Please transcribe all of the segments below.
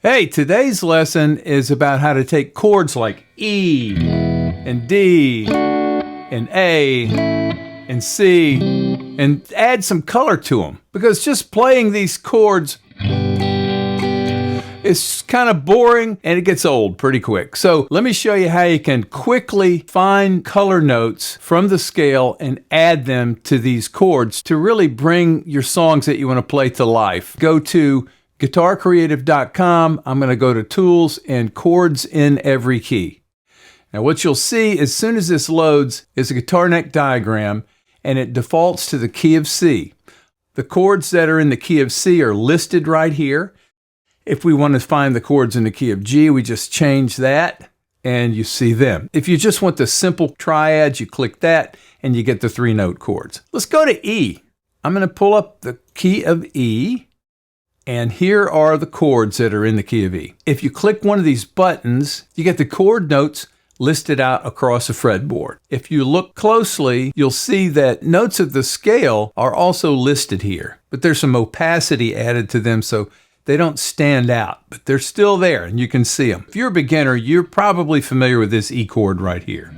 Hey, today's lesson is about how to take chords like E and D and A and C and add some color to them. Because just playing these chords is kind of boring and it gets old pretty quick. So let me show you how you can quickly find color notes from the scale and add them to these chords to really bring your songs that you want to play to life. Go to guitarcreative.com. I'm going to go to Tools and Chords in Every Key. Now what you'll see as soon as this loads is a guitar neck diagram, and it defaults to the key of C. The chords that are in the key of C are listed right here. If we want to find the chords in the key of G, we just change that and you see them. If you just want the simple triads, you click that and you get the 3-note chords. Let's go to E. I'm going to pull up the key of E. And here are the chords that are in the key of E. If you click one of these buttons, you get the chord notes listed out across a fretboard. If you look closely, you'll see that notes of the scale are also listed here, but there's some opacity added to them so they don't stand out, but they're still there and you can see them. If you're a beginner, you're probably familiar with this E chord right here.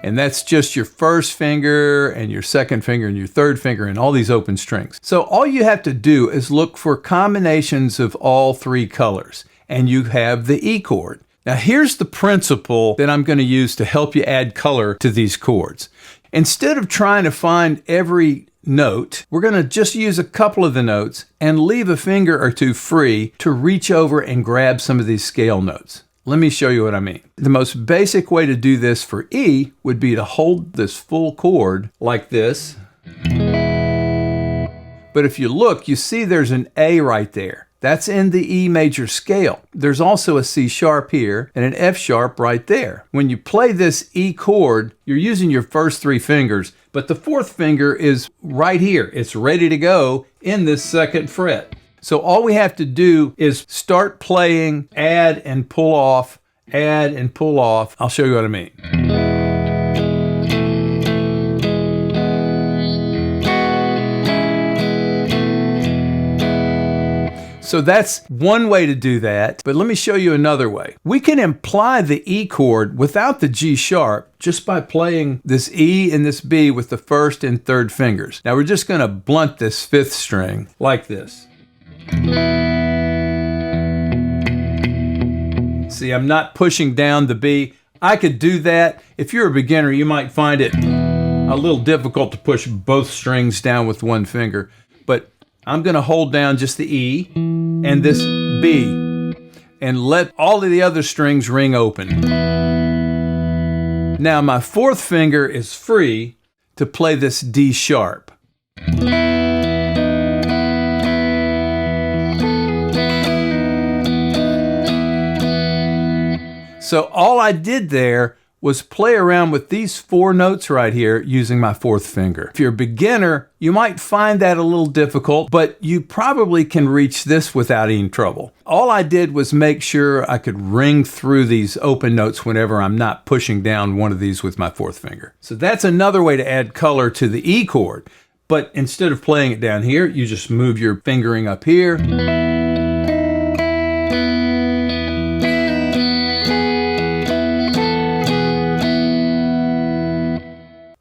And that's just your first finger and your second finger and your third finger and all these open strings. So all you have to do is look for combinations of all three colors and you have the E chord. Now here's the principle that I'm going to use to help you add color to these chords. Instead of trying to find every note, we're going to just use a couple of the notes and leave a finger or two free to reach over and grab some of these scale notes. Let me show you what I mean. The most basic way to do this for E would be to hold this full chord like this. But if you look, you see there's an A right there. That's in the E major scale. There's also a C sharp here and an F sharp right there. When you play this E chord, you're using your first three fingers, but the fourth finger is right here. It's ready to go in this second fret. So all we have to do is start playing, add and pull off, add and pull off. I'll show you what I mean. So that's one way to do that, but let me show you another way. We can imply the E chord without the G sharp just by playing this E and this B with the first and third fingers. Now we're just going to blunt this fifth string like this. See, I'm not pushing down the B. I could do that. If you're a beginner, you might find it a little difficult to push both strings down with one finger, but I'm going to hold down just the E and this B and let all of the other strings ring open. Now my fourth finger is free to play this D sharp. So all I did there was play around with these four notes right here using my fourth finger. If you're a beginner, you might find that a little difficult, but you probably can reach this without any trouble. All I did was make sure I could ring through these open notes whenever I'm not pushing down one of these with my fourth finger. So that's another way to add color to the E chord. But instead of playing it down here, you just move your fingering up here.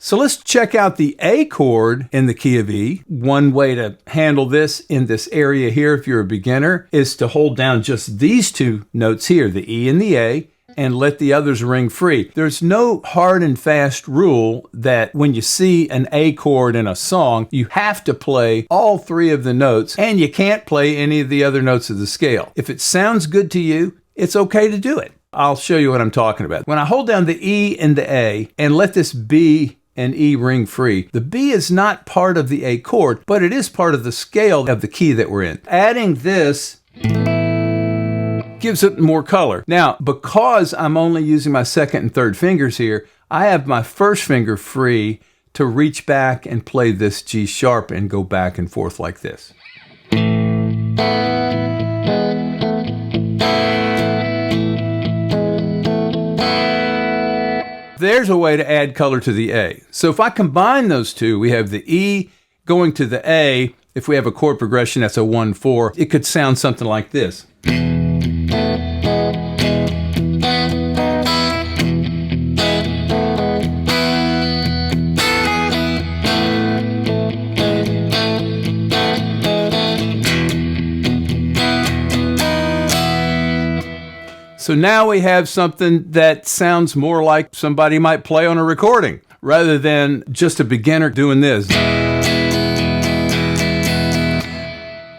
So let's check out the A chord in the key of E. One way to handle this in this area here, if you're a beginner, is to hold down just these two notes here, the E and the A, and let the others ring free. There's no hard and fast rule that when you see an A chord in a song, you have to play all three of the notes, and you can't play any of the other notes of the scale. If it sounds good to you, it's okay to do it. I'll show you what I'm talking about. When I hold down the E and the A and let this B and E ring free, the B is not part of the A chord, but it is part of the scale of the key that we're in. Adding this gives it more color. Now, because I'm only using my second and third fingers here, I have my first finger free to reach back and play this G sharp and go back and forth like this. There's a way to add color to the A. So if I combine those two, we have the E going to the A if we have a chord progression that's a 1-4, it could sound something like this. So now we have something that sounds more like somebody might play on a recording, rather than just a beginner doing this.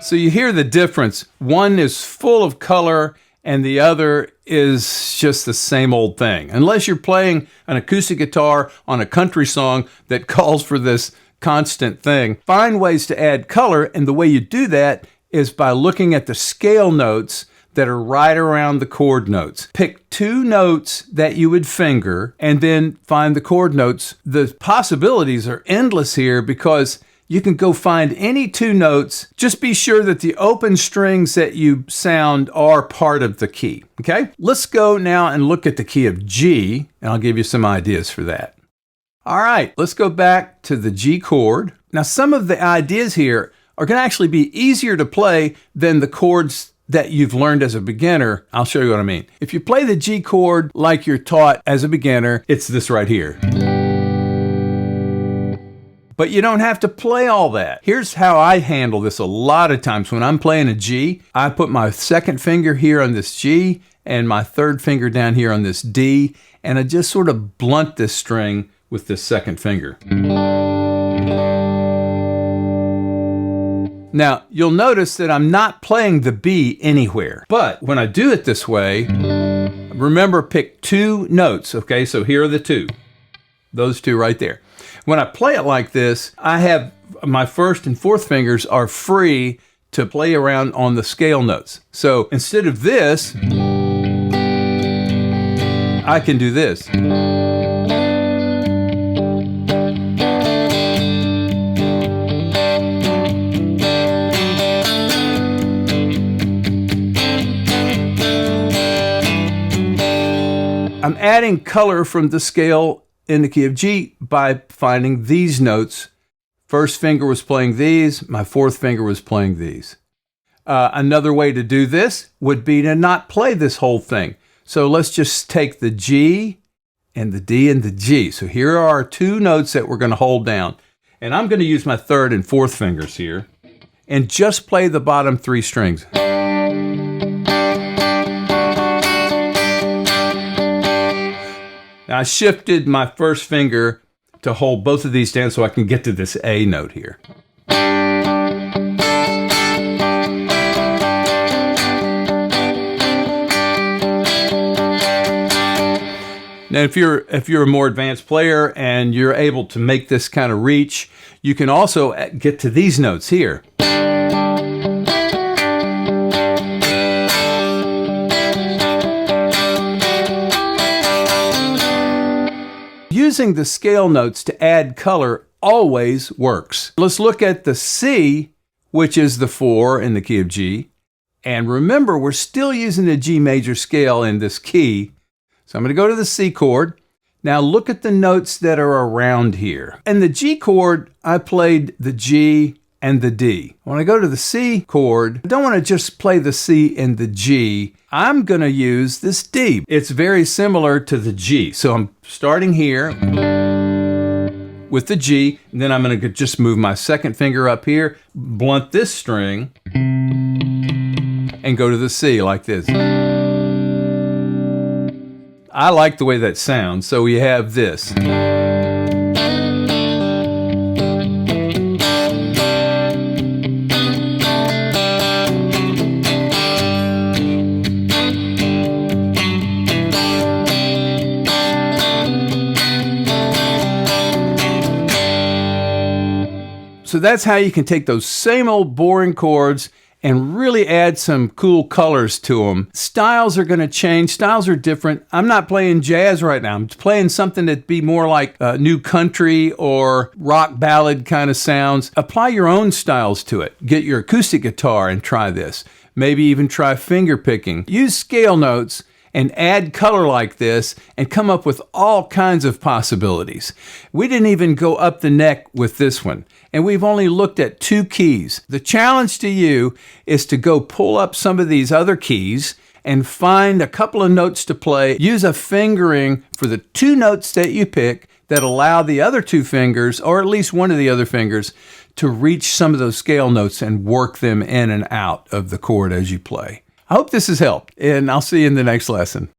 So you hear the difference. One is full of color and the other is just the same old thing. Unless you're playing an acoustic guitar on a country song that calls for this constant thing, find ways to add color, and the way you do that is by looking at the scale notes that are right around the chord notes. Pick 2 notes that you would finger and then find the chord notes. The possibilities are endless here because you can go find any 2 notes. Just be sure that the open strings that you sound are part of the key, okay? Let's go now and look at the key of G, and I'll give you some ideas for that. All right, let's go back to the G chord. Now, some of the ideas here are going to actually be easier to play than the chords that you've learned as a beginner. I'll show you what I mean. If you play the G chord like you're taught as a beginner, it's this right here. But you don't have to play all that. Here's how I handle this a lot of times. When I'm playing a G, I put my second finger here on this G and my third finger down here on this D, and I just sort of blunt this string with this second finger. Now, you'll notice that I'm not playing the B anywhere. But when I do it this way, remember, pick 2 notes, okay? So here are the 2. Those 2 right there. When I play it like this, I have my first and fourth fingers are free to play around on the scale notes. So instead of this, I can do this. I'm adding color from the scale in the key of G by finding these notes. First finger was playing these, my fourth finger was playing these. Another way to do this would be to not play this whole thing. So let's just take the G and the D and the G. So here are our 2 notes that we're going to hold down. And I'm going to use my third and fourth fingers here and just play the bottom 3 strings. Now I shifted my first finger to hold both of these down so I can get to this A note here. Now if you're a more advanced player and you're able to make this kind of reach, you can also get to these notes here. Using the scale notes to add color always works. Let's look at the C, which is the 4 in the key of G. And remember, we're still using the G major scale in this key. So I'm going to go to the C chord. Now look at the notes that are around here. In the G chord, I played the G and the D. When I go to the C chord, I don't want to just play the C and the G. I'm going to use this D. It's very similar to the G. So I'm starting here with the G, and then I'm going to just move my second finger up here, blunt this string, and go to the C like this. I like the way that sounds, so we have this. So that's how you can take those same old boring chords and really add some cool colors to them. Styles are going to change. Styles are different. I'm not playing jazz right now. I'm playing something that'd be more like new country or rock ballad kind of sounds. Apply your own styles to it. Get your acoustic guitar and try this. Maybe even try finger picking. Use scale notes and add color like this and come up with all kinds of possibilities. We didn't even go up the neck with this one, and we've only looked at 2 keys. The challenge to you is to go pull up some of these other keys and find a couple of notes to play. Use a fingering for the 2 notes that you pick that allow the other 2 fingers, or at least one of the other fingers, to reach some of those scale notes and work them in and out of the chord as you play. I hope this has helped, and I'll see you in the next lesson.